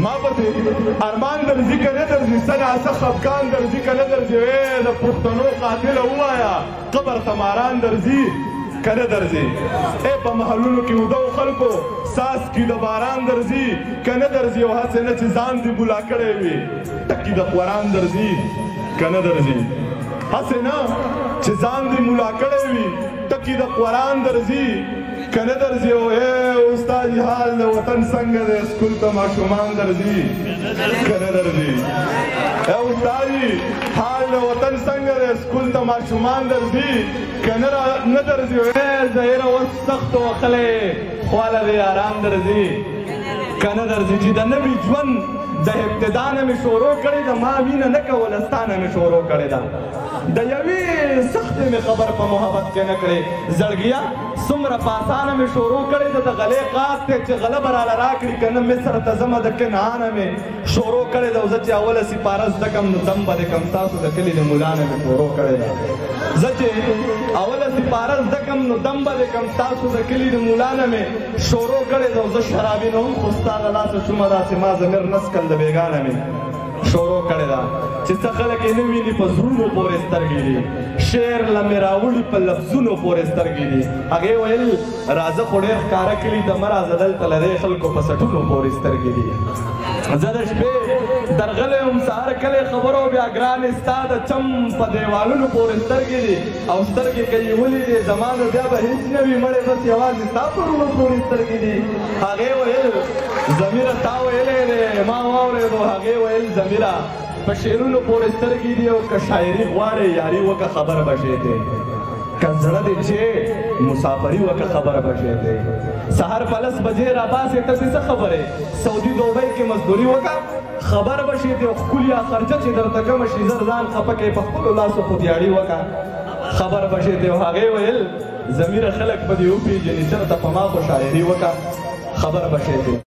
ما پسې ارمان درځي که نه درځي څه خفګان درځي که نه درځي د پښتنو قاتله ووایه قبر ته ماران درځي که نه درځي په محلونو کې ودو خلکو ساس کې د باران درځي که نه درځي او هسې نه چې ځان دې بولا کړی وي ټکي د قرآن درځي که نه درځي هسې نه چې ځان دې مولا کړی وي ټکي د قرآن درځي که نه درځي او استاد حال د وطن څنګه دی سکول ته ماشومان درځي که نه درځي استاد حال د وطن څنګه دی سکول ته ماشومان درځي که نه درځي ظاهره اوس سخت وخلی خواله دی آرام درځي که نه درځي چې د نوي ژوند د ابتدا نه مې شروع کړې ده ما مینه نه کوله ستا نه مې شروع کړې ده د یوې سختې مې خبر په محبت کې نه کړې زړګیه څومره په اسانه مې شروع کړې ده د غلې قات دی چې غله به راله راکړي که نه مصر ته ځمه د کنعانه مې شروع کړې ده او زه چې اوله سپاره زده کړم نو دم به دې کړم ستاسو د کلي د ملا نه مې شروع کړې ده زه چې اوله سپاره زده کړم نو دم به دې کړم ستاسو د کلي د ملا نه مې شروع کړې ده او زه شرابي نه هم خو ستا له لاسه شومه داسې ما ضمیر نسکل د بېګانه مې شروع کړې ده چې څه خلک یې نه ویني په زړونو پورې سترګې دي شعر له مې راوړي په لفظونو پورې سترګې دي هغې ویل راځه خو ډېر ښکاره کلي ته مه راځه دلته له دې خلکو په سټونو پورې سترګې دي زه د شپې درغلی یم سهار کلی خبرو بیا ګرانې ستا د چم په دیوالونو پورې سترګې دي او سترګې که یې ولیدې زما د بیا به هېڅ نه وي مړې بس یوازې ستا په وروڼو پورې سترګې دي هغې ویل ضمیره تا ویلی دی ما واورېدو هغې ویل ضمیره په شعرونو پورې سترګې دي او که شاعري غواړې یاري وکړه خبر به شې دی که زړه دې چې مسافري وکړه خبره به شې دی سهار په 10 بجې راباسې ته څه خبرې سعودي دوبۍ کې مزدوري وکړه خبر به شې دی او ښکلیا خرچه چې درته کمه شي زر ځان خفه کوې په خپلو لاسو خودیاړي وکړه خبر به شې دی او هغې ویل ضمیره خلک به دې وپېژني چېرته په ما خو شاعري وکړه خبر به شې دی